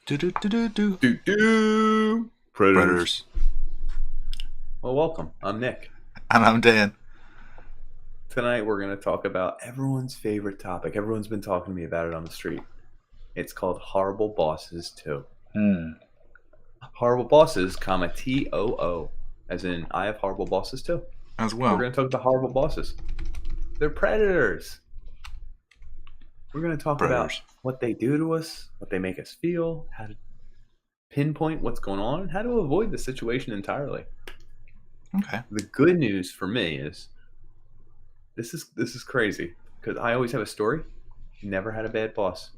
Do do do do do. Do Predators. Predators. Well, welcome. I'm Nick. And I'm Dan. Tonight we're going to talk about everyone's favorite topic. Everyone's been talking to me about it on the street. It's called Horrible Bosses 2. Horrible Bosses, comma TOO, as in I have horrible bosses too. As We're well. going to talk about horrible bosses. They're predators. We're going to talk about Predators. what they do to us, what they make us feel, how to pinpoint what's going on, and how to avoid the situation entirely. Okay. The good news for me is this is crazy because I always have a story. Never had a bad boss.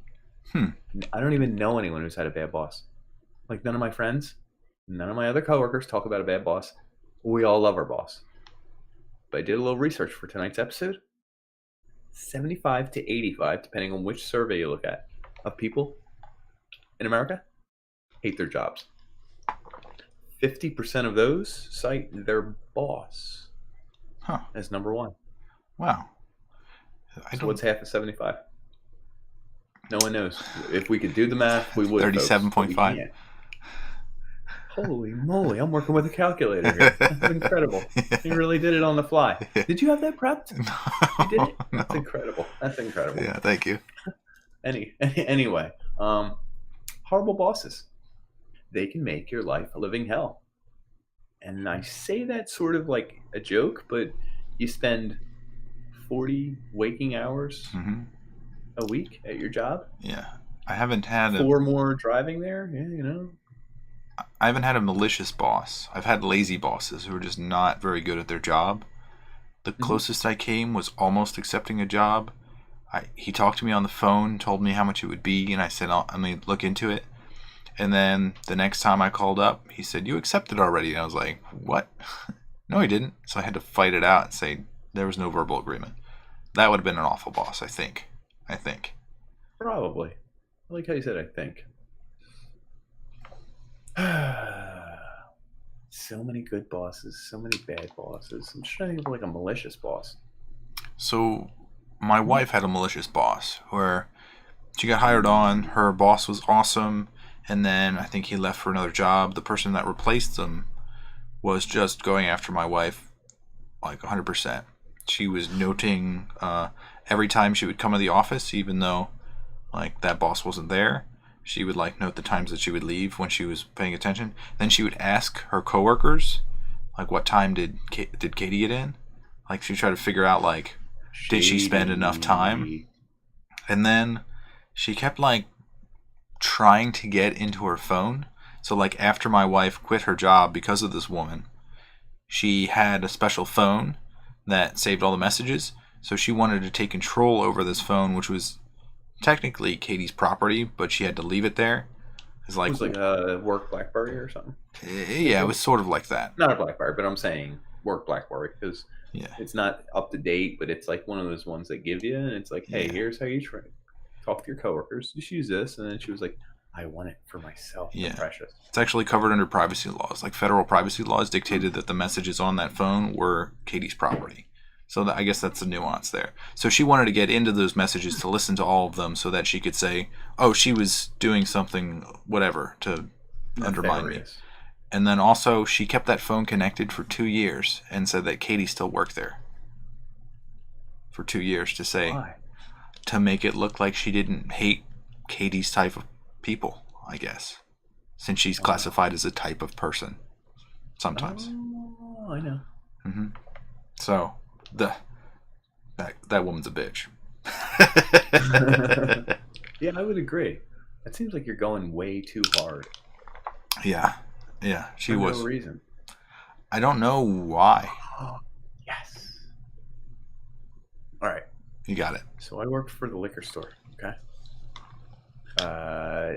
I don't even know anyone who's had a bad boss. Like none of my friends, none of my other coworkers talk about a bad boss. We all love our boss. But I did a little research for tonight's episode. 75 to 85, depending on which survey you look at, of people in America hate their jobs. 50% of those cite their boss as number one. Wow. So what's half of 75? No one knows. If we could do the math, we would. 37.5. Holy moly, I'm working with a calculator here. That's incredible. You really did it on the fly. Did you have that prepped? You did it? No. That's incredible. That's incredible. Yeah, thank you. Anyway, horrible bosses. They can make your life a living hell. And I say that sort of like a joke, but you spend 40 waking hours a week at your job. Yeah. I haven't had 4 more driving there. Yeah, you know. I haven't had a malicious boss. I've had lazy bosses who are just not very good at their job. The closest I came was almost accepting a job. He talked to me on the phone, told me how much it would be, and I said, I'm going to look into it. And then the next time I called up, he said, you accepted already. And I was like, what? No, he didn't. So I had to fight it out and say there was no verbal agreement. That would have been an awful boss, I think. Probably. I like how you said I think. So many good bosses, so many bad bosses. I'm just trying to think of like a malicious boss. So my wife had a malicious boss where she got hired on. Her boss was awesome. And then I think he left for another job. The person that replaced him was just going after my wife like 100%. She was noting every time she would come to the office, even though like that boss wasn't there. She would like note the times that she would leave when she was paying attention. Then she would ask her coworkers, like, what time did Katie get in? Like, she would try to figure out, like, did she spend enough time? And then she kept, like, trying to get into her phone. So, like, after my wife quit her job because of this woman, she had a special phone that saved all the messages. So she wanted to take control over this phone, which was technically Katie's property, but she had to leave it there. It was like a work BlackBerry or something. Yeah, it was sort of like that. Not a BlackBerry, but I'm saying work BlackBerry because it's not up to date, but it's like one of those ones that give you, and it's like, hey, here's how you talk to your coworkers. Just use this, and then she was like, I want it for myself. Yeah, precious. It's actually covered under privacy laws. Like federal privacy laws dictated that the messages on that phone were Katie's property. So I guess that's the nuance there. So she wanted to get into those messages to listen to all of them so that she could say, oh, she was doing something, whatever, to undermine me. And then also she kept that phone connected for 2 years and said that Katie still worked there. For 2 years to say, why? To make it look like she didn't hate Katie's type of people, I guess. Since she's classified as a type of person. Sometimes. Oh, I know. So... That woman's a bitch. Yeah, I would agree. It seems like you're going way too hard. Yeah, she was. For no reason. I don't know why. Yes. All right. You got it. So I worked for the liquor store. Okay.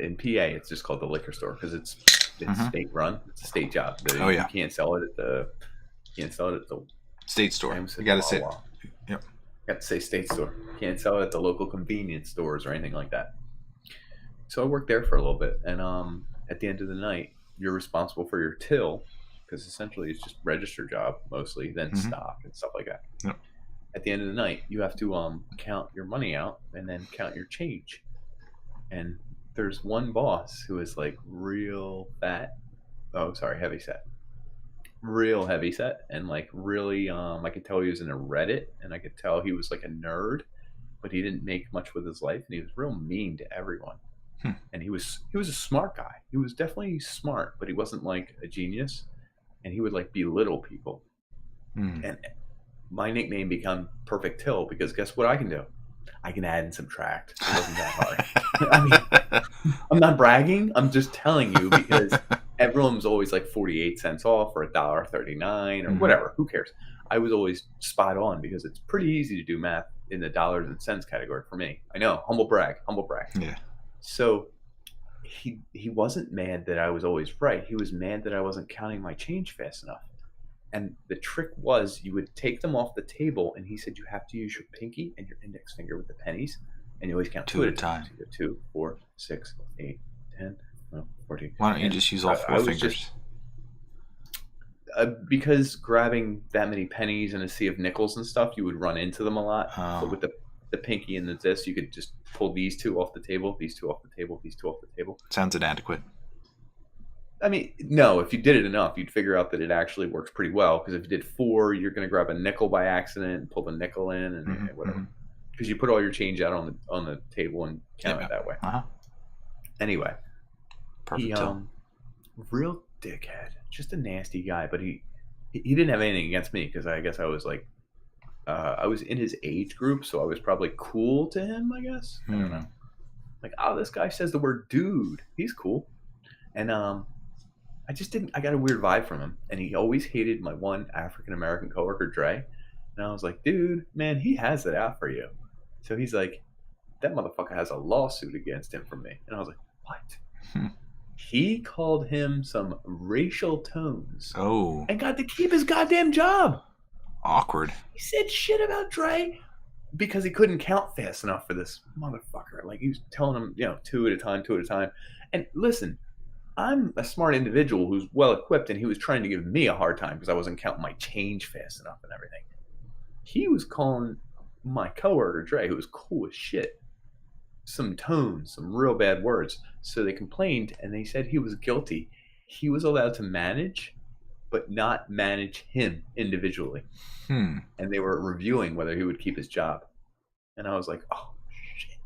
In PA, it's just called the liquor store because it's state run. It's a state job. You can't sell it at the. State store. You got to say. Yep. Got to say state store. Can't sell it at the local convenience stores or anything like that. So I worked there for a little bit, and at the end of the night, you're responsible for your till because essentially it's just register job mostly, then stock and stuff like that. Yep. At the end of the night, you have to count your money out and then count your change. And there's one boss who is like real fat. Oh, sorry, heavy set. Real heavy set, and like really, I could tell he was in a Reddit, and I could tell he was like a nerd, but he didn't make much with his life, and he was real mean to everyone. And he was a smart guy. He was definitely smart, but he wasn't like a genius, and he would like belittle people. And my nickname became Perfect Till because guess what I can do? I can add and subtract. It wasn't that hard. I mean, I'm not bragging. I'm just telling you because everyone's always like 48 cents off or $1.39 or whatever. Who cares? I was always spot on because it's pretty easy to do math in the dollars and cents category for me. I know, humble brag. Yeah. So he wasn't mad that I was always right. He was mad that I wasn't counting my change fast enough. And the trick was you would take them off the table, and he said you have to use your pinky and your index finger with the pennies, and you always count two at a time. So you go 2, 4, 6, 8, 10, 14. Why don't you just use all four fingers? Because grabbing that many pennies and a sea of nickels and stuff, you would run into them a lot. But with the pinky and the this, you could just pull these two off the table, these two off the table, these two off the table. Sounds inadequate. I mean, no, if you did it enough, you'd figure out that it actually works pretty well. Because if you did 4, you're going to grab a nickel by accident and pull the nickel in and whatever. Because you put all your change out on the table and count it that way. Anyway, Perfect. Real dickhead, just a nasty guy. But he didn't have anything against me because I guess I was like, I was in his age group, so I was probably cool to him. I guess I don't know. Like, oh, this guy says the word dude. He's cool, and I just didn't. I got a weird vibe from him, and he always hated my one African American coworker, Dre. And I was like, dude, man, he has it out for you. So he's like, that motherfucker has a lawsuit against him from me. And I was like, what? He called him some racial tones. Oh. And got to keep his goddamn job. Awkward. He said shit about Dre because he couldn't count fast enough for this motherfucker. Like, he was telling him, 2 at a time. And listen, I'm a smart individual who's well equipped, and he was trying to give me a hard time because I wasn't counting my change fast enough and everything. He was calling my coworker Dre, who was cool as shit, some tones, some real bad words. So they complained, and they said he was guilty. He was allowed to manage, but not manage him individually. And they were reviewing whether he would keep his job. And I was like, oh, shit.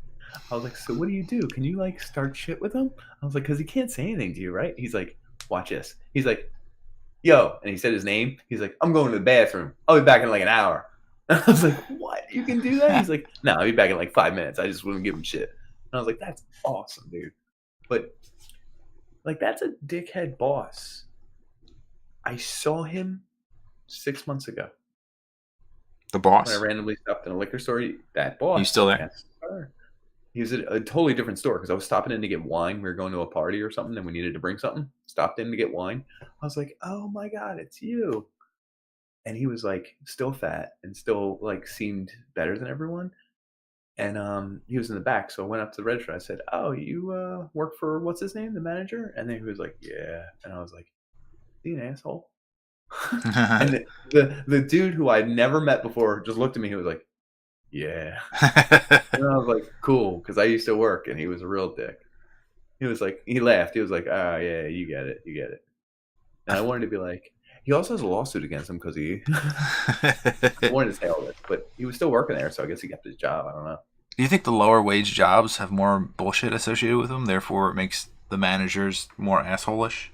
I was like, so what do you do? Can you, like, start shit with him? I was like, because he can't say anything to you, right? He's like, watch this. He's like, yo. And he said his name. He's like, I'm going to the bathroom. I'll be back in, like, an hour. And I was like, what? You can do that? He's like, no, I'll be back in, like, 5 minutes. I just wouldn't give him shit. And I was like, that's awesome, dude. But, like, that's a dickhead boss. I saw him 6 months ago. The boss? When I randomly stopped in a liquor store. That boss. You still there? Yes, sir. He was at a totally different store because I was stopping in to get wine. We were going to a party or something, and we needed to bring something. Stopped in to get wine. I was like, oh, my God, it's you. And he was, like, still fat and still, like, seemed better than everyone. And he was in the back, so I went up to the register. I said, oh, you work for, what's his name, the manager? And then he was like, yeah. And I was like, is he an asshole? And the dude who I'd never met before just looked at me. He was like, yeah. And I was like, cool, because I used to work, and he was a real dick. He was like, he laughed. He was like, oh, yeah, you get it. And I wanted to be like, he also has a lawsuit against him because he I wanted to say all this, but he was still working there, so I guess he kept his job. I don't know. Do you think the lower wage jobs have more bullshit associated with them, therefore it makes the managers more asshole-ish?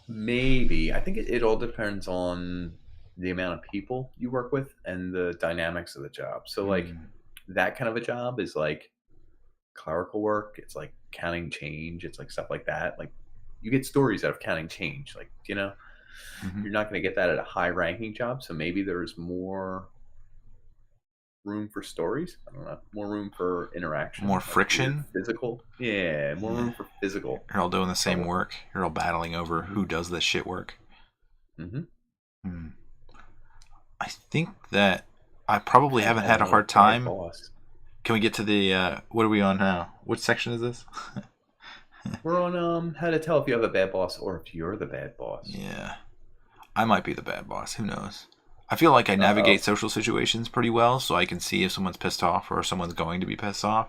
Maybe. I think it all depends on the amount of people you work with and the dynamics of the job. So, like, that kind of a job is like clerical work. It's like counting change. It's like stuff like that. Like, you get stories out of counting change. Like, you're not going to get that at a high-ranking job. So maybe there's more room for stories. I don't know. More room for interaction. More friction? Physical. Yeah, more room for physical. You're all doing the same work. You're all battling over who does this shit work. I think that I probably haven't had a hard time. Can we get to the, what are we on now? Which section is this? We're on how to tell if you have a bad boss or if you're the bad boss. Yeah. I might be the bad boss. Who knows? I feel like I navigate social situations pretty well, so I can see if someone's pissed off or if someone's going to be pissed off.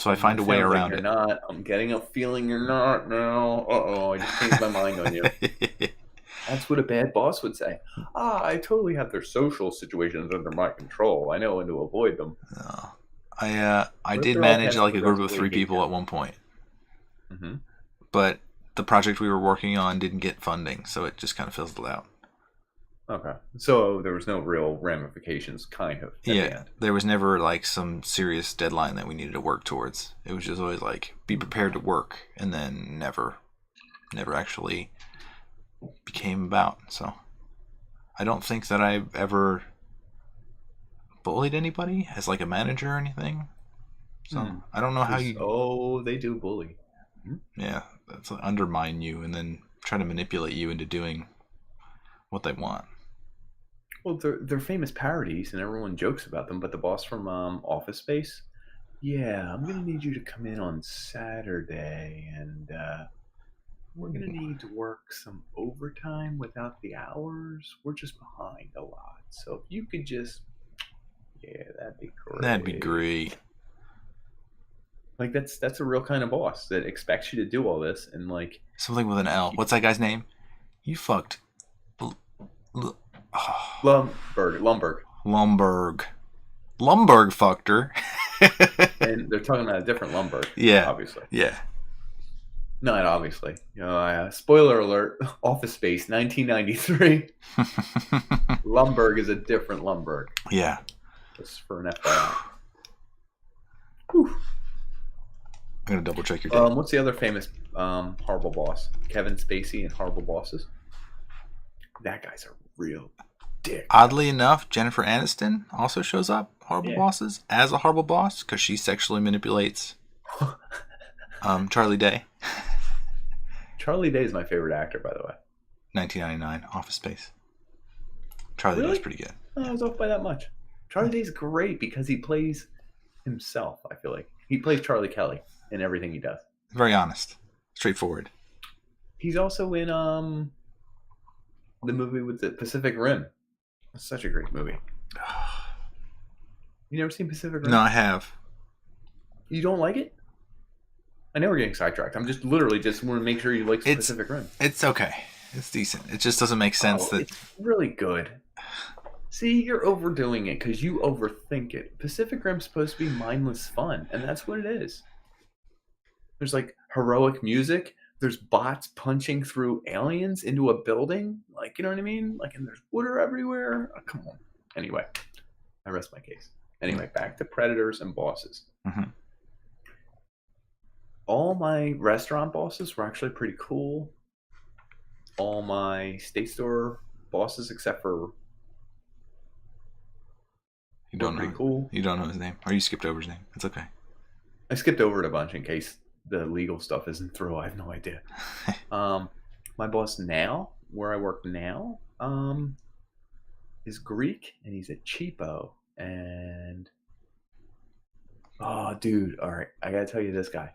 So I find a way Sounds like around you're it. not. I'm getting a feeling you're not now. I just changed my mind on you. That's what a bad boss would say. I totally have their social situations under my control. I know when to avoid them. No. I What if did they're all manage passive like a group of aggressively 3 people hate at one point, you? Mm-hmm. but the project we were working on didn't get funding, so it just kind of fizzled out. Okay. So there was no real ramifications, kind of, at the Yeah, end. there was never like some serious deadline that we needed to work towards. It was just always like be prepared to work, and then never actually became about. So I don't think that I've ever bullied anybody as like a manager or anything. So I don't know how you. Oh, they do bully. Yeah, that's like undermine you and then try to manipulate you into doing what they want. Well, they're famous parodies, and everyone jokes about them. But the boss from Office Space, yeah, I'm gonna need you to come in on Saturday, and we're gonna need to work some overtime without the hours. We're just behind a lot, so if you could just, yeah, that'd be great. That'd be great. Like that's a real kind of boss that expects you to do all this, and like Something with an L. What's that guy's name? You fucked. Lumbergh. Lumbergh fucked her. And they're talking about a different Lumbergh. Yeah. Obviously. Yeah. Not obviously. Spoiler alert, Office Space, 1993. Lumbergh is a different Lumbergh. Yeah. Just for an FYI. Whew. I'm going to double check your date. What's the other famous horrible boss? Kevin Spacey in Horrible Bosses. That guy's a real dick. Oddly enough, Jennifer Aniston also shows up Horrible Bosses as a horrible boss because she sexually manipulates Charlie Day. Charlie Day is my favorite actor, by the way. 1999, Office Space. Charlie Day's pretty good. Oh, I was off by that much. Charlie Day's great because he plays himself, I feel like. He plays Charlie Kelly in everything he does. Very honest. Straightforward. He's also in the movie with the Pacific Rim. It's such a great movie. You never seen Pacific Rim? No, I have. You don't like it? I know we're getting sidetracked. I'm just literally just want to make sure you like Pacific Rim. It's okay. It's decent. It just doesn't make sense that it's really good. See, you're overdoing it because you overthink it. Pacific Rim's supposed to be mindless fun, and that's what it is. There's like heroic music. There's bots punching through aliens into a building. Like, you know what I mean? Like, and there's water everywhere. Oh, come on. Anyway, I rest my case. Anyway, back to predators and bosses. Mm-hmm. All my restaurant bosses were actually pretty cool. All my state store bosses, except for pretty cool. You don't know his name, or you skipped over his name. It's okay. I skipped over it a bunch in case the legal stuff isn't through. I have no idea. My boss now, where I work now, is Greek, and he's a cheapo. And oh, dude, all right, I gotta tell you this guy.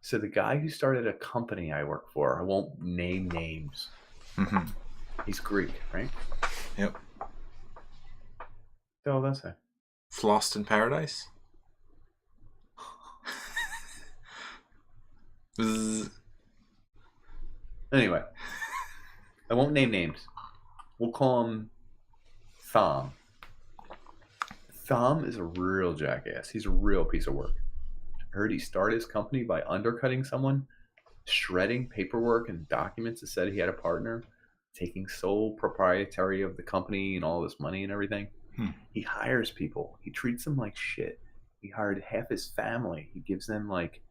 So the guy who started a company I work for, I won't name names. Mm-hmm. He's Greek, right? Yep. Oh, that's it. Flossed in Paradise? Anyway, I won't name names. We'll call him Thom. Thom is a real jackass. He's a real piece of work. I heard he started his company by undercutting someone, shredding paperwork and documents that said he had a partner, taking sole proprietary of the company and all this money and everything. He hires people. He treats them like shit. He hired half his family. He gives them like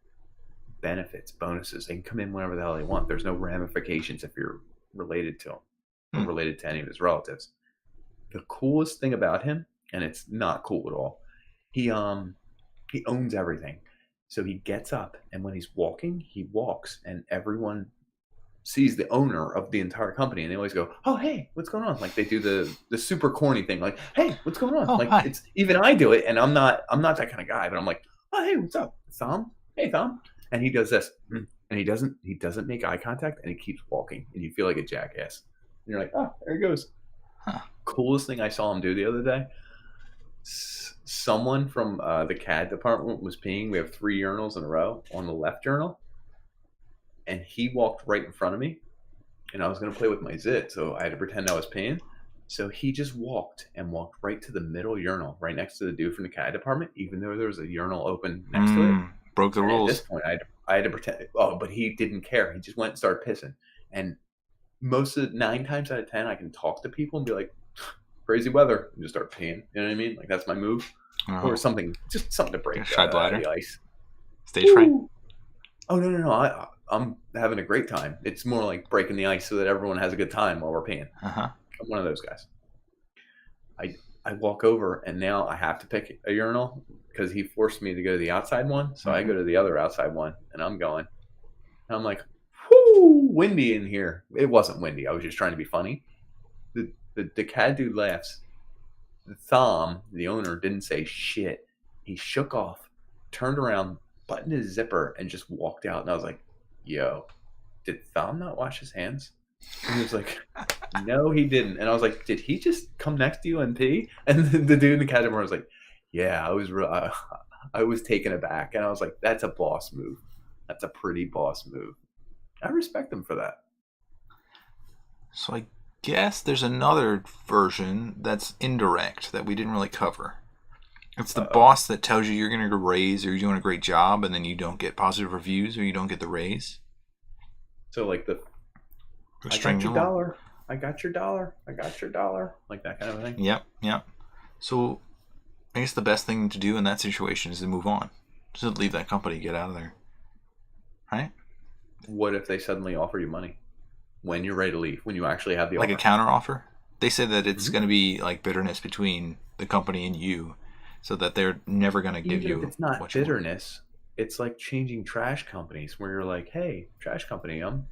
benefits, bonuses. They can come in whenever the hell they want. There's no ramifications if you're related to him or related to any of his relatives. The coolest thing about him, and it's not cool at all, he owns everything. So he gets up, and when he's walking, he walks, and everyone sees the owner of the entire company, and they always go, "Oh, hey, what's going on?" Like they do the super corny thing, like, "Hey, what's going on?" Oh, like hi. It's even I do it, and I'm not that kind of guy, but I'm like, "Oh, hey, what's up, Thom? Hey, Thom," and he does this, and he doesn't make eye contact, and he keeps walking, and you feel like a jackass, and you're like, "Oh, there he goes." Huh. Coolest thing I saw him do the other day. Someone from the CAD department was peeing. We have 3 urinals in a row on the left urinal, and he walked right in front of me, and I was going to play with my zit, so I had to pretend I was peeing. So he just walked right to the middle urinal, right next to the dude from the CAD department, even though there was a urinal open next to it. Broke the rules. At this point, I had to pretend. Oh, but he didn't care. He just went and started pissing. And most of 9 times out of 10, I can talk to people and be like, "Crazy weather," and just start peeing. You know what I mean? Like that's my move, or something, just something to break the ice. Stage fright. Oh no! I'm having a great time. It's more like breaking the ice so that everyone has a good time while we're peeing. I'm one of those guys. I walk over and now I have to pick a urinal because he forced me to go to the outside one. So I go to the other outside one and I'm going. And I'm like, whoo, windy in here. It wasn't windy. I was just trying to be funny. The CAD dude laughs. The Thom, the owner, didn't say shit. He shook off, turned around, buttoned his zipper, and just walked out. And I was like, yo, did Thom not wash his hands? And he was like, no, he didn't. And I was like, did he just come next to you and pee? And the dude in the CAD department was like, yeah, I was taken aback. And I was like, that's a boss move. That's a pretty boss move. I respect him for that. So I guess there's another version that's indirect that we didn't really cover. It's the boss that tells you you're going to get a raise or you're doing a great job and then you don't get positive reviews or you don't get the raise. So like I got your dollar. I got your dollar. I got your dollar. Like that kind of thing. Yep. So I guess the best thing to do in that situation is to move on. Just leave that company, get out of there. Right? What if they suddenly offer you money when you're ready to leave, when you actually have the offer? Like a counter offer? They say that it's going to be like bitterness between the company and you so that they're never going to give you. It's not bitterness. It's like changing trash companies where you're like, hey, trash company, I'm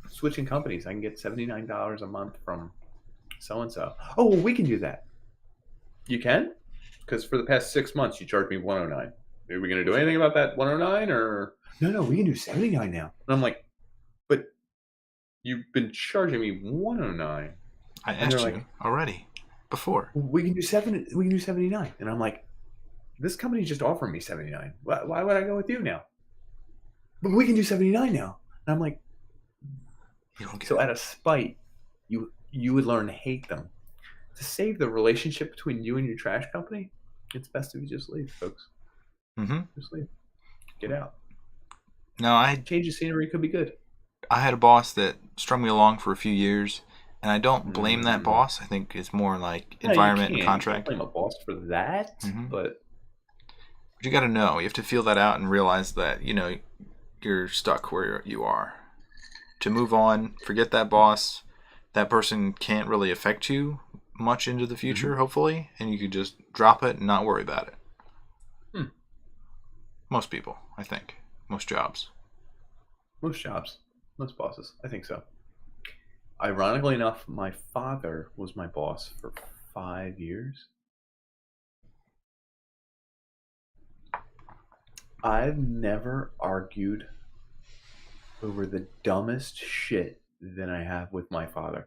switching companies. I can get $79 a month from so-and-so. Oh, well, we can do that. You can? Because for the past 6 months, you charged me $109. Are we going to do anything about that $109 or? No, we can do $79 now. And I'm like, but you've been charging me $109. I asked you already before. We can do $79. And I'm like, this company just offered me $79. Why would I go with you now? But we can do $79 now. And I'm like, so out of spite, you would learn to hate them. To save the relationship between you and your trash company, it's best if you just leave, folks. Just leave. Get out. No, change the scenery could be good. I had a boss that strung me along for a few years, and I don't blame that boss. I think it's more like environment and contract. You can't blame a boss for that, but you got to know. You have to feel that out and realize that you're stuck where you are. To move on, forget that boss. That person can't really affect you much into the future, hopefully, and you could just drop it and not worry about it. Most people, I think. Most jobs. Most bosses. I think so. Ironically enough, my father was my boss for 5 years. I've never argued over the dumbest shit than I have with my father.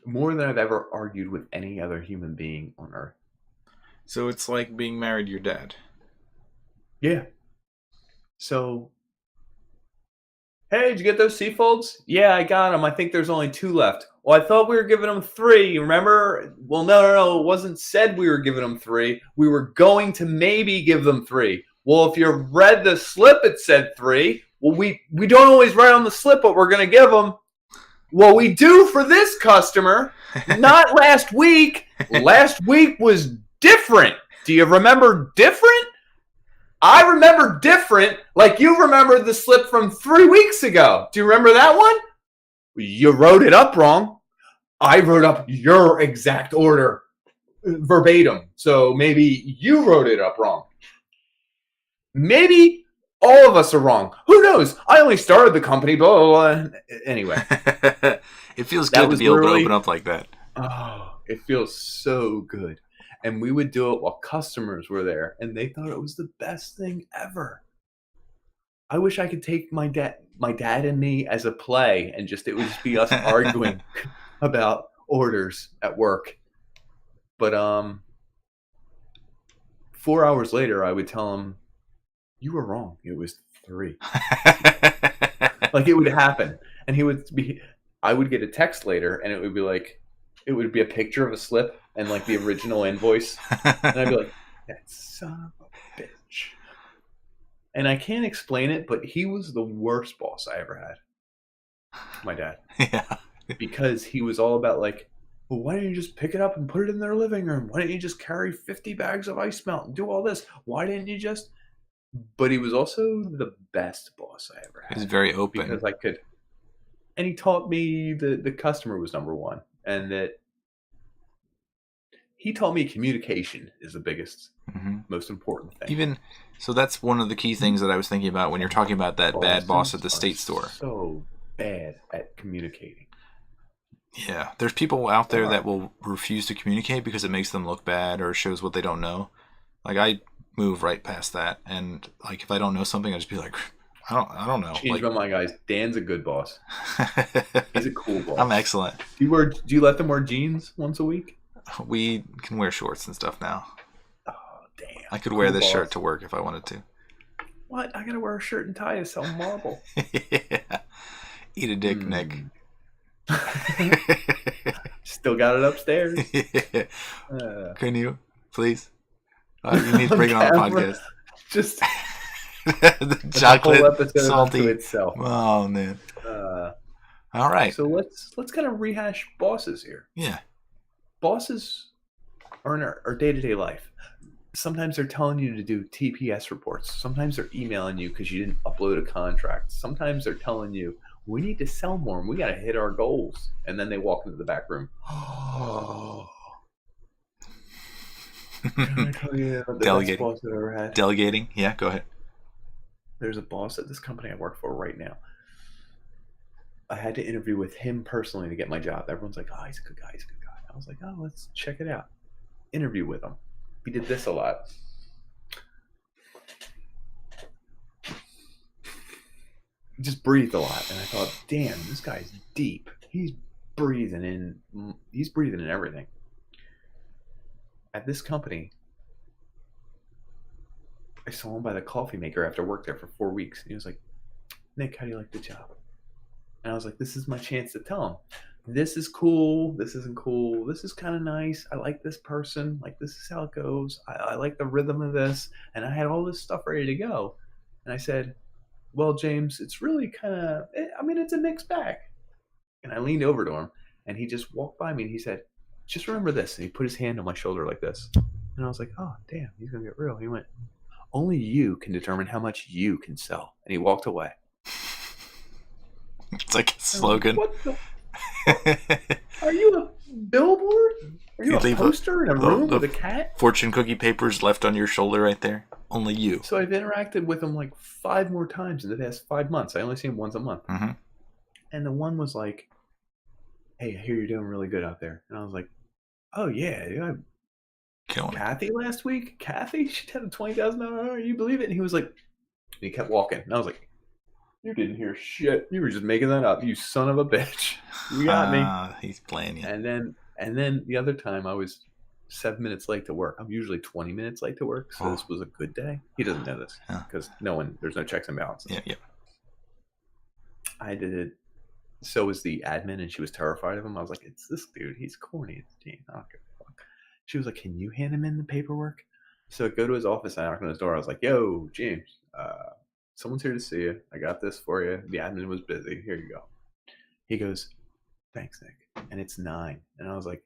More than I've ever argued with any other human being on earth. So it's like being married to your dad. Yeah. So, hey, did you get those Seafolds? Yeah, I got them. I think there's only 2 left. Well, I thought we were giving them 3. You remember? Well, no. It wasn't said we were giving them 3. We were going to maybe give them 3. Well, if you read the slip, it said 3. Well, we don't always write on the slip what we're going to give them. Well, we do for this customer. Not last week. Last week was different. Do you remember different? I remember different, like you remembered the slip from 3 weeks ago. Do you remember that one? You wrote it up wrong. I wrote up your exact order verbatim. So maybe you wrote it up wrong. Maybe all of us are wrong. Who knows? I only started the company, blah, blah, blah. Anyway. It feels good to be able to open up like that. Oh, it feels so good. And we would do it while customers were there, and they thought it was the best thing ever. I wish I could take my dad and me as a play, and it would just be us arguing about orders at work. But 4 hours later, I would tell him, "You were wrong. It was 3." Like, it would happen, and I would get a text later, and it would be like, it would be a picture of a slip and like the original invoice, and I'd be like, "That son of a bitch." And I can't explain it, but he was the worst boss I ever had. My dad. Yeah. Because he was all about like, well, why don't you just pick it up and put it in their living room? Why don't you just carry 50 bags of ice melt and do all this? Why didn't you just? But he was also the best boss I ever had. He's very open. Because I could, and he taught me the customer was number one, and that he taught me communication is the biggest, most important thing. Even so, that's one of the key things that I was thinking about when you're talking about that bad boss at the state store. So bad at communicating. Yeah, there's people out there that will refuse to communicate because it makes them look bad or shows what they don't know. Like, I move right past that, and like if I don't know something, I just be like, I don't know. Change my mind, guys. Dan's a good boss. He's a cool boss. I'm excellent. Do you let them wear jeans once a week? We can wear shorts and stuff now. Oh, damn. I could wear this shirt to work if I wanted to. What? I gotta wear a shirt and tie to sell marble. Yeah. Eat a dick, Nick. Still got it upstairs. Yeah. Can you, please? You need to bring it on the podcast. Just the chocolate, whole episode salty to itself. Oh man. All right. So let's kind of rehash bosses here. Yeah. Bosses are in our day-to-day life. Sometimes they're telling you to do TPS reports. Sometimes they're emailing you because you didn't upload a contract. Sometimes they're telling you, we need to sell more and we got to hit our goals. And then they walk into the back room. Oh. Can I tell you the best boss I've ever had? Delegating? Yeah, go ahead. There's a boss at this company I work for right now. I had to interview with him personally to get my job. Everyone's like, oh, he's a good guy. He's a good guy. I was like, oh, let's check it out. Interview with him. He did this a lot. He just breathed a lot. And I thought, damn, this guy's deep. He's breathing in everything. At this company, I saw him by the coffee maker after I worked there for 4 weeks. And he was like, Nick, how do you like the job? And I was like, this is my chance to tell him. This is cool. This isn't cool. This is kind of nice. I like this person. Like, this is how it goes. I like the rhythm of this. And I had all this stuff ready to go. And I said, well, James, it's really kind of, it's a mixed bag. And I leaned over to him, and he just walked by me, and he said, just remember this. And he put his hand on my shoulder like this. And I was like, oh, damn, he's going to get real. He went, only you can determine how much you can sell. And he walked away. It's like a slogan. What the Are you a billboard? Are you a poster in a room with a cat? Fortune cookie papers left on your shoulder right there. Only you. So I've interacted with him like 5 more times in the past 5 months. I only see him once a month. Mm-hmm. And the one was like, hey, I hear you're doing really good out there. And I was like, oh, yeah. Killing Kathy last week? Kathy? She had a $20,000. You believe it? And he was like, and he kept walking. And I was like, you didn't hear shit. You were just making that up. You son of a bitch. You got me. He's playing you. And then the other time I was 7 minutes late to work. I'm usually 20 minutes late to work. So this was a good day. He doesn't know this because there's no checks and balances. Yeah. I did it. So was the admin, and she was terrified of him. I was like, it's this dude. He's corny. It's Gene. I don't give a fuck. She was like, can you hand him in the paperwork? So I go to his office. I knock on his door. I was like, yo, James, someone's here to see you. I got this for you. The admin was busy. Here you go. He goes, thanks, Nick. And it's 9. And I was like,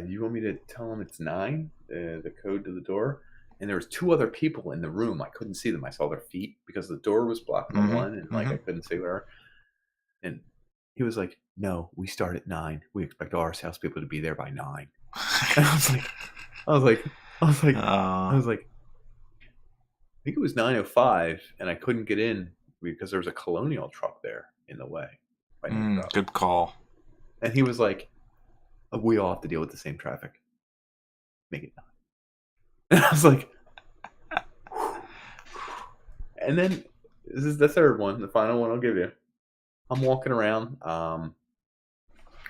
you want me to tell him it's 9? The code to the door? And there was 2 other people in the room. I couldn't see them. I saw their feet because the door was blocking the one, and I couldn't see where. And he was like, no, we start at 9. We expect all our salespeople to be there by 9. And I was like, I think it was 9:05, and I couldn't get in because there was a Colonial truck there in the way. Good call. And he was like, we all have to deal with the same traffic. Make it 9. And I was like, and then this is the third one, the final one I'll give you. I'm walking around.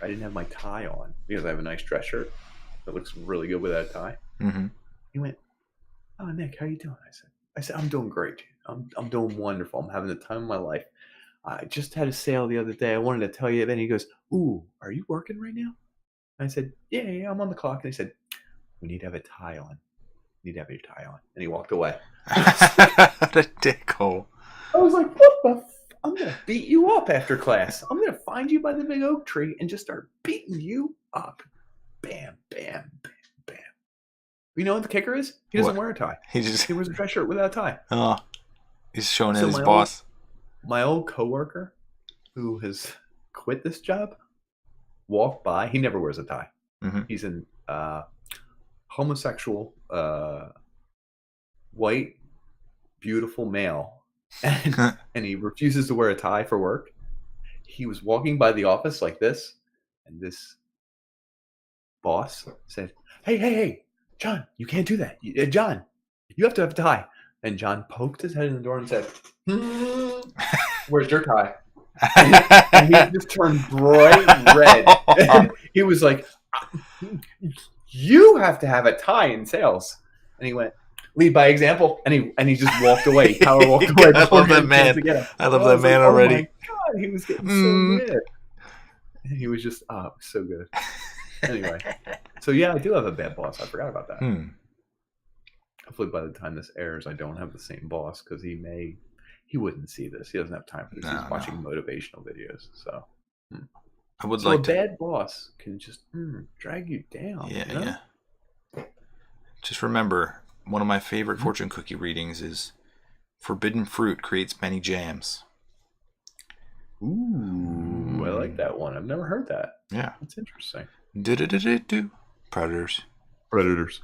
I didn't have my tie on because I have a nice dress shirt that looks really good with that tie. Mm-hmm. He went, "Oh, Nick, how you doing?" I said, "I'm doing great. I'm doing wonderful. I'm having the time of my life. I just had a sale the other day. I wanted to tell you." Then he goes, "Ooh, are you working right now?" And I said, "Yeah, I'm on the clock." And he said, "We need to have a tie on. You need to have your tie on." And he walked away. What a dickhole. I was like, "What the? I'm gonna beat you up after class. I'm gonna find you by the big oak tree and just start beating you up. Bam, bam, bam, bam." You know what the kicker is? He doesn't What? wear a tie. He just He wears a dress shirt without a tie. oh, he's showing So his boss. my old coworker, who has quit this job, walked by. He never wears a tie. Mm-hmm. He's an homosexual, white, beautiful male, and he refuses to wear a tie for work. He was walking by the office like this, and this boss said, Hey, John, you can't do that. John, you have to have a tie." And John poked his head in the door and said, "Where's your tie?" And he just turned bright red. And he was like, "You have to have a tie in sales." And he went, "Lead by example." And he just walked away. He power walked away. I love that man. I love that man already. Oh my God, he was getting so good. And he was just, it was so good. Anyway, so yeah, I do have a bad boss. I forgot about that. Hopefully by the time this airs, I don't have the same boss, because he wouldn't see this. He doesn't have time for this. He's watching motivational videos. So I would like a bad boss can just drag you down. Yeah, you know? yeah. Just remember, one of my favorite fortune cookie readings is forbidden fruit creates many jams. Ooh, I like that one. I've never heard that. Yeah. That's interesting. Predators. Predators.